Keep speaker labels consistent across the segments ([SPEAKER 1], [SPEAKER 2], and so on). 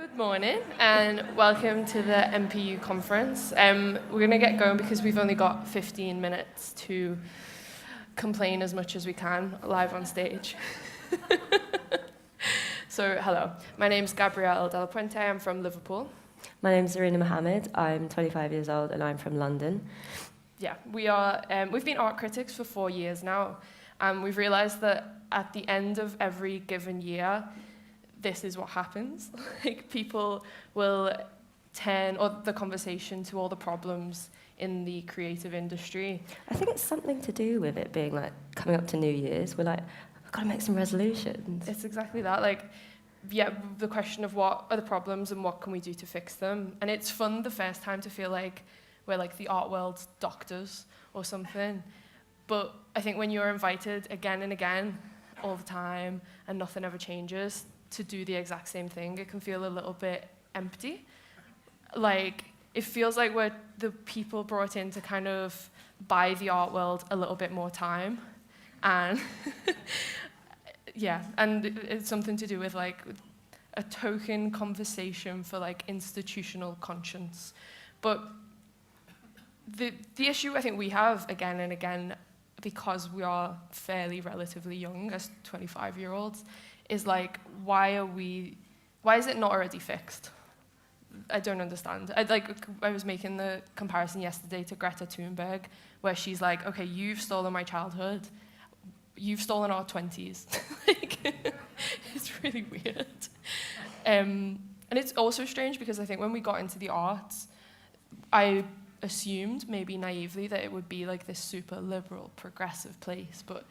[SPEAKER 1] Good morning and welcome to the NPU conference. We're going to get going because we've only got 15 minutes to complain as much as we can live on stage. So, hello. My name's Gabrielle Della Puente. I'm from Liverpool.
[SPEAKER 2] My name's Zarina Mohammed. I'm 25 years old and I'm from London.
[SPEAKER 1] Yeah, we've been art critics for 4 years now, and we've realized that at the end of every given year, this is what happens. Like, people will turn the conversation to all the problems in the creative industry.
[SPEAKER 2] I think it's something to do with it being like coming up to New Year's. We're like, I've got to make some resolutions.
[SPEAKER 1] It's exactly that. Like, yeah, the question of what are the problems and what can we do to fix them. And it's fun the first time to feel like we're like the art world's doctors or something. But I think when you're invited again and again all the time and nothing ever changes to do the exact same thing, it can feel a little bit empty. Like, it feels like we're the people brought in to kind of buy the art world a little bit more time. And yeah, and it's something to do with like a token conversation for like institutional conscience. But the issue I think we have again and again, because we are fairly relatively young as 25-year-olds, is like, why is it not already fixed? I don't understand. I was making the comparison yesterday to Greta Thunberg, where she's like, okay, you've stolen my childhood, you've stolen our 20s. Like, it's really weird. And it's also strange because I think when we got into the arts, I assumed, maybe naively, that it would be like this super liberal, progressive place, but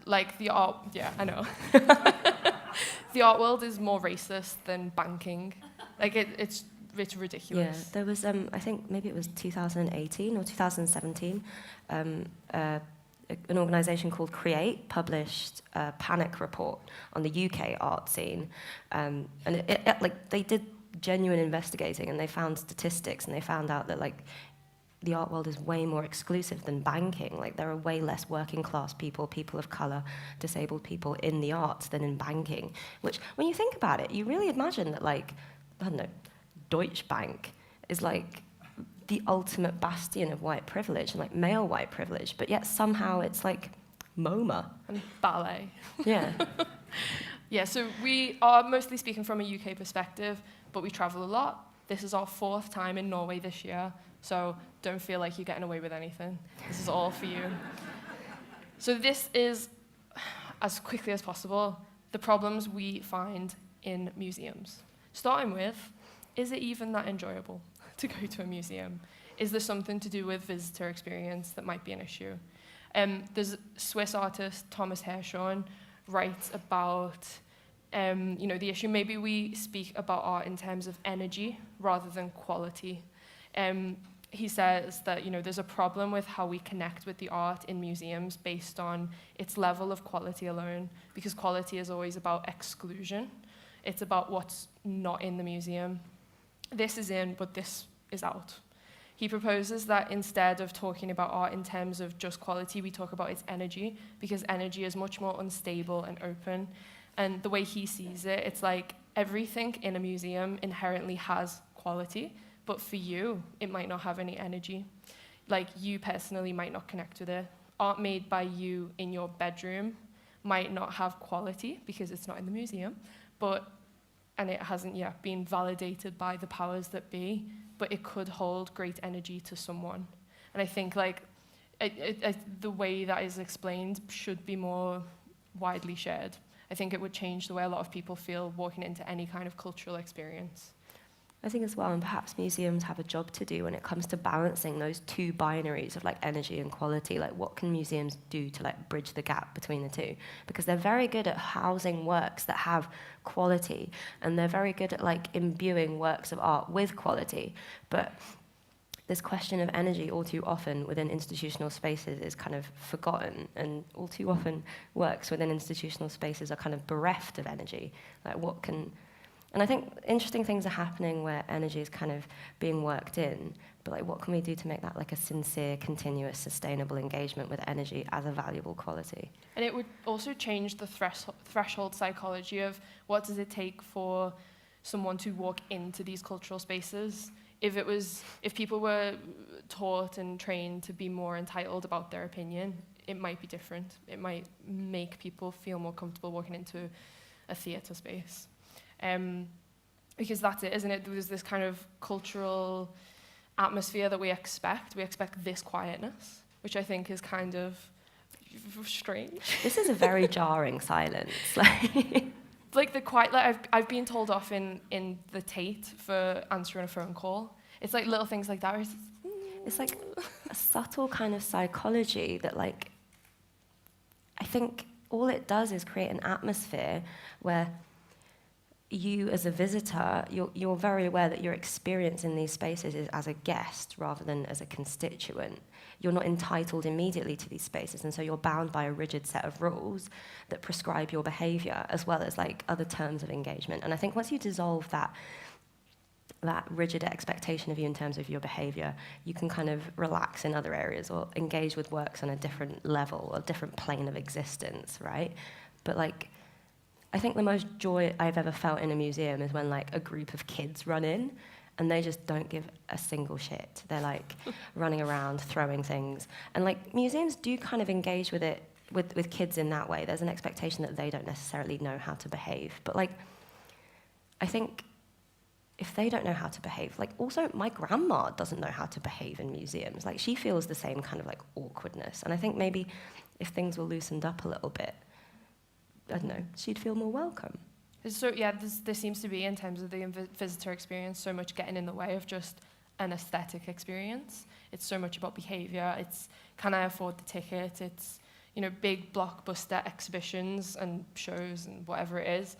[SPEAKER 1] like the art, yeah, I know. The art world is more racist than banking. Like, it's ridiculous.
[SPEAKER 2] Yeah, there was, I think maybe it was 2018 or 2017, an organisation called Create published a panic report on the UK art scene. And like, they did genuine investigating and they found statistics and they found out that like the art world is way more exclusive than banking. Like, there are way less working class people, people of colour, disabled people in the arts than in banking. Which, when you think about it, you really imagine that, like, I don't know, Deutsche Bank is like the ultimate bastion of white privilege, and like male white privilege, but yet somehow it's like MoMA.
[SPEAKER 1] And ballet.
[SPEAKER 2] Yeah.
[SPEAKER 1] Yeah, so we are mostly speaking from a UK perspective, but we travel a lot. This is our 4th time in Norway this year, so don't feel like you're getting away with anything. This is all for you. So this is, as quickly as possible, the problems we find in museums. Starting with, is it even that enjoyable to go to a museum? Is there something to do with visitor experience that might be an issue? There's Swiss artist Thomas Hirschhorn writes about the issue. Maybe we speak about art in terms of energy rather than quality. He says that there's a problem with how we connect with the art in museums based on its level of quality alone, because quality is always about exclusion. It's about what's not in the museum. This is in, but this is out. He proposes that instead of talking about art in terms of just quality, we talk about its energy, because energy is much more unstable and open. And the way he sees it, it's like everything in a museum inherently has quality, but for you, it might not have any energy. Like, you personally might not connect with it. Art made by you in your bedroom might not have quality because it's not in the museum, and it hasn't yet been validated by the powers that be, but it could hold great energy to someone. And I think like the way that is explained should be more widely shared. I think it would change the way a lot of people feel walking into any kind of cultural experience.
[SPEAKER 2] I think as well, and perhaps museums have a job to do when it comes to balancing those two binaries of like energy and quality. Like, what can museums do to like bridge the gap between the two? Because they're very good at housing works that have quality, and they're very good at like imbuing works of art with quality. But this question of energy all too often within institutional spaces is kind of forgotten, and all too often works within institutional spaces are kind of bereft of energy. Like, what can... And I think interesting things are happening where energy is kind of being worked in, but like, what can we do to make that like a sincere, continuous, sustainable engagement with energy as a valuable quality?
[SPEAKER 1] And it would also change the threshold psychology of what does it take for someone to walk into these cultural spaces. If people were taught and trained to be more entitled about their opinion, it might be different. It might make people feel more comfortable walking into a theatre space. Because that's it, isn't it? There's this kind of cultural atmosphere that we expect. We expect this quietness, which I think is kind of strange.
[SPEAKER 2] This is a very jarring silence.
[SPEAKER 1] Like the quiet, like I've been told off in the Tate for answering a phone call. It's like little things like that. Where
[SPEAKER 2] it's like a subtle kind of psychology that, like, I think all it does is create an atmosphere where you as a visitor, you're very aware that your experience in these spaces is as a guest rather than as a constituent. You're not entitled immediately to these spaces, and so you're bound by a rigid set of rules that prescribe your behavior, as well as like other terms of engagement. And I think once you dissolve that rigid expectation of you in terms of your behavior, you can kind of relax in other areas or engage with works on a different level, a different plane of existence, right? But like, I think the most joy I've ever felt in a museum is when like a group of kids run in and they just don't give a single shit. They're like running around, throwing things. And like museums do kind of engage with it, with kids in that way. There's an expectation that they don't necessarily know how to behave. But like, I think if they don't know how to behave, like also my grandma doesn't know how to behave in museums. Like she feels the same kind of like awkwardness. And I think maybe if things were loosened up a little bit, I don't know, she'd feel more welcome.
[SPEAKER 1] So yeah, there seems to be, in terms of the visitor experience, so much getting in the way of just an aesthetic experience. It's so much about behaviour. It's, can I afford the ticket? It's, you know, big blockbuster exhibitions and shows and whatever it is,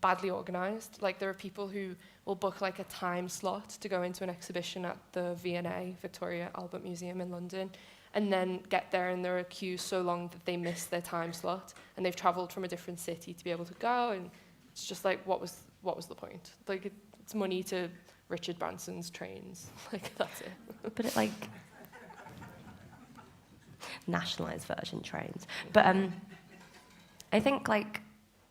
[SPEAKER 1] badly organised. Like there are people who will book like a time slot to go into an exhibition at the V&A, Victoria Albert Museum in London, and then get there and there are queues so long that they miss their time slot and they've travelled from a different city to be able to go, and it's just like, what was the point? Like it's money to Richard Branson's trains. Like that's it.
[SPEAKER 2] But it like nationalized version trains. But I think like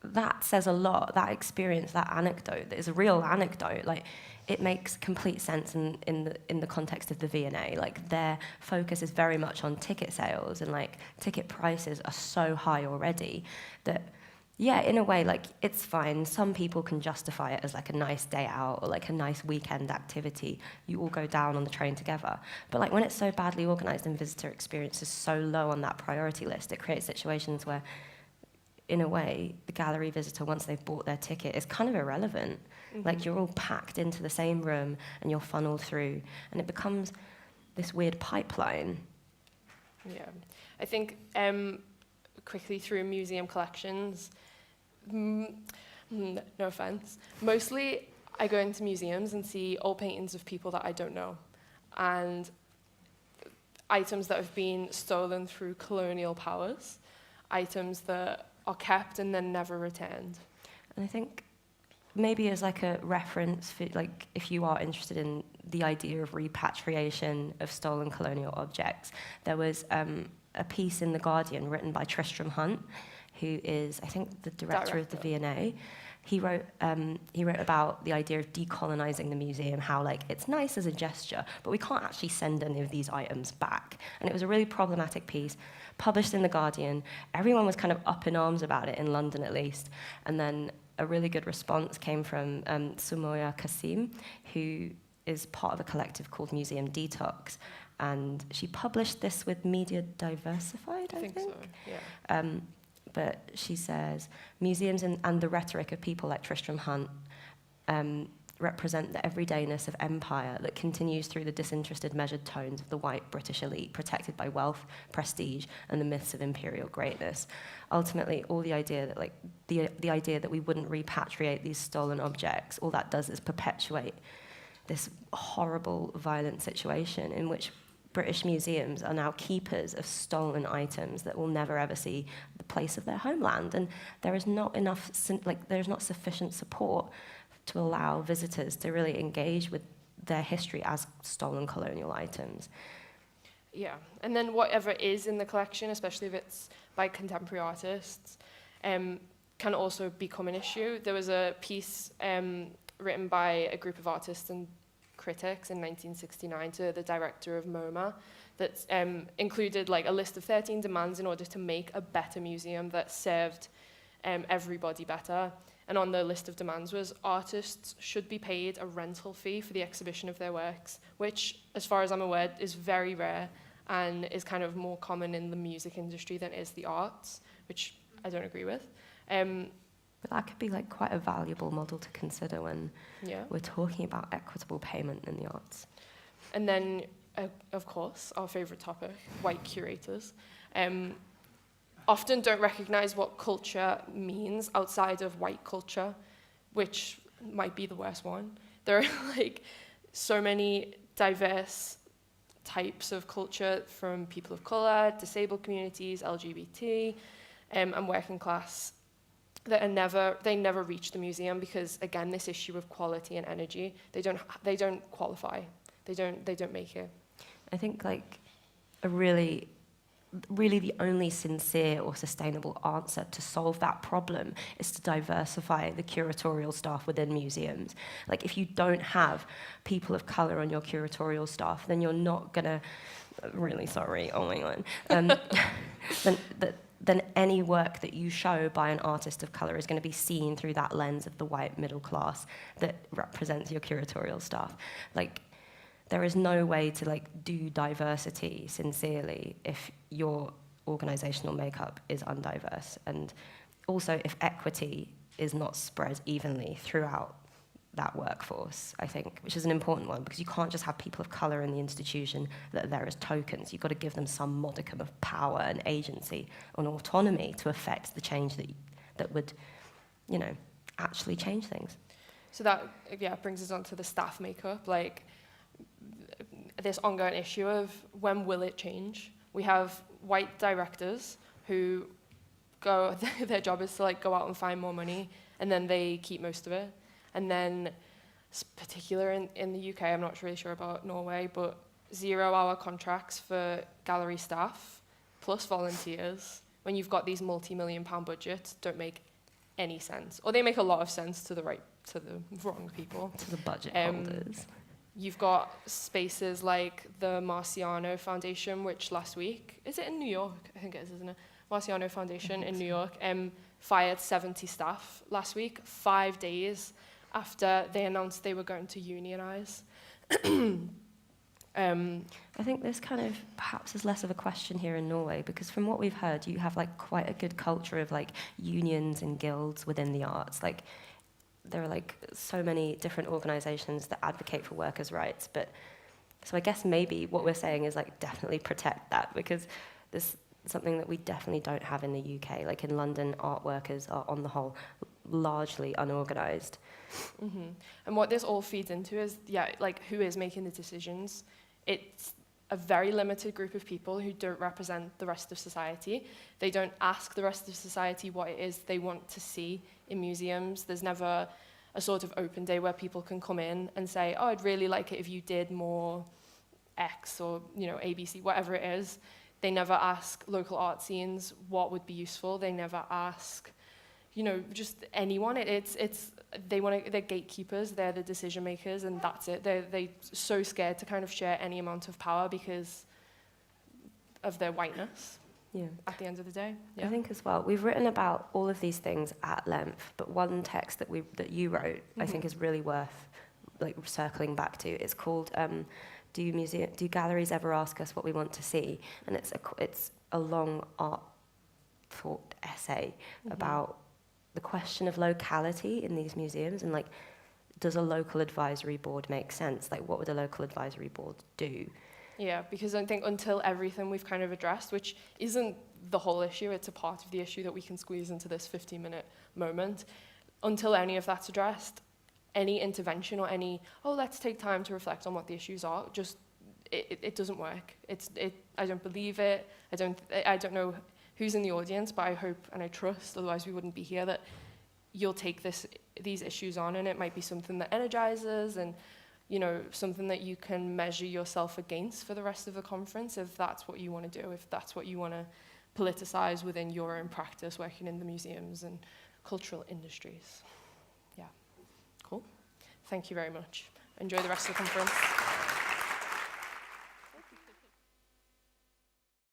[SPEAKER 2] that says a lot. That experience, that anecdote, that is a real anecdote. Like it makes complete sense in the context of the V&A. Like their focus is very much on ticket sales, and like ticket prices are so high already that, yeah, in a way, like it's fine. Some people can justify it as like a nice day out or like a nice weekend activity. You all go down on the train together. But like when it's so badly organized and visitor experience is so low on that priority list, it creates situations where, in a way, the gallery visitor, once they've bought their ticket, is kind of irrelevant. Mm-hmm. Like you're all packed into the same room and you're funneled through, and it becomes this weird pipeline.
[SPEAKER 1] Yeah, I think quickly through museum collections, no offense, mostly I go into museums and see old paintings of people that I don't know, and items that have been stolen through colonial powers, items that are kept and then never returned.
[SPEAKER 2] And I think maybe as like a reference for like if you are interested in the idea of repatriation of stolen colonial objects, there was a piece in The Guardian written by Tristram Hunt, who is, I think, the director of the V&A. He wrote about the idea of decolonizing the museum, how like it's nice as a gesture, but we can't actually send any of these items back. And it was a really problematic piece, published in The Guardian. Everyone was kind of up in arms about it, in London at least. And then a really good response came from Sumeria Kasim, who is part of a collective called Museum Detox. And she published this with Media Diversified, I think. So, yeah. But she says, museums and the rhetoric of people like Tristram Hunt represent the everydayness of empire that continues through the disinterested, measured tones of the white British elite, protected by wealth, prestige, and the myths of imperial greatness. Ultimately, all the idea that, like, the idea that we wouldn't repatriate these stolen objects, all that does is perpetuate this horrible, violent situation in which British museums are now keepers of stolen items that will never ever see the place of their homeland, and there is not sufficient support to allow visitors to really engage with their history as stolen colonial items.
[SPEAKER 1] Yeah, and then whatever is in the collection, especially if it's by contemporary artists, can also become an issue. There was a piece written by a group of artists and critics in 1969 to the director of MoMA that included like a list of 13 demands in order to make a better museum that served everybody better. And on the list of demands was artists should be paid a rental fee for the exhibition of their works, which, as far as I'm aware, is very rare and is kind of more common in the music industry than is the arts, which I don't agree with.
[SPEAKER 2] But that could be like quite a valuable model to consider when we're talking about equitable payment in the arts.
[SPEAKER 1] And then, of course, our favorite topic, white curators. Often don't recognize what culture means outside of white culture, which might be the worst one. There are like so many diverse types of culture, from people of color, disabled communities, LGBT, and working class, that are they never reach the museum because, again, this issue of quality and energy, they don't qualify. They don't make it.
[SPEAKER 2] I think like a really the only sincere or sustainable answer to solve that problem is to diversify the curatorial staff within museums. Like, if you don't have people of color on your curatorial staff, then you're not gonna, really sorry, oh my God, then any work that you show by an artist of color is going to be seen through that lens of the white middle class that represents your curatorial staff. Like, there is no way to like do diversity sincerely if your organizational makeup is undiverse, and also if equity is not spread evenly throughout that workforce, I think, which is an important one, because you can't just have people of color in the institution that are there as tokens. You've got to give them some modicum of power and agency and autonomy to affect the change that would, you know, actually change things.
[SPEAKER 1] So that brings us on to the staff makeup, like this ongoing issue of when will it change? We have white directors who go, their job is to like go out and find more money, and then they keep most of it. And then, particular in the UK, I'm not really sure about Norway, but 0-hour contracts for gallery staff plus volunteers, when you've got these multi-million-pound budgets, don't make any sense. Or they make a lot of sense to the wrong people.
[SPEAKER 2] To the budget holders.
[SPEAKER 1] You've got spaces like the Marciano Foundation, which last week, is it in New York? I think it is, isn't it? Marciano Foundation in New York fired 70 staff last week, 5 days after they announced they were going to unionize.
[SPEAKER 2] I think this kind of perhaps is less of a question here in Norway, because from what we've heard, you have like quite a good culture of like unions and guilds within the arts. Like, there are like so many different organizations that advocate for workers' rights, but so I guess maybe what we're saying is like definitely protect that, because there's something that we definitely don't have in the UK. Like in London, art workers are on the whole largely unorganized.
[SPEAKER 1] Mm-hmm. And what this all feeds into is, like who is making the decisions? It's a very limited group of people who don't represent the rest of society. They don't ask the rest of society what it is they want to see in museums. There's never a sort of open day where people can come in and say, oh, I'd really like it if you did more X or, you know, ABC, whatever it is. They never ask local art scenes what would be useful. They never ask, you know, just anyone. They're gatekeepers, they're the decision makers, and that's it. They're so scared to kind of share any amount of power because of their whiteness.
[SPEAKER 2] Yeah.
[SPEAKER 1] At the end of the day. Yeah.
[SPEAKER 2] I think as well, we've written about all of these things at length, but one text that you wrote, I think is really worth like circling back to. It's called Do Galleries Ever Ask Us What We Want to See? And it's a long art thought essay about the question of locality in these museums, and like, does a local advisory board make sense? Like, what would a local advisory board do?
[SPEAKER 1] Yeah, because I think until everything we've kind of addressed, which isn't the whole issue, it's a part of the issue that we can squeeze into this 15-minute moment, until any of that's addressed, any intervention or any, let's take time to reflect on what the issues are, just, it doesn't work. I don't believe it. I don't know who's in the audience, but I hope and I trust, otherwise we wouldn't be here, that you'll take these issues on, and it might be something that energizes and, you know, something that you can measure yourself against for the rest of the conference, if that's what you want to do, if that's what you want to politicize within your own practice, working in the museums and cultural industries. Yeah, cool. Thank you very much. Enjoy the rest of the conference.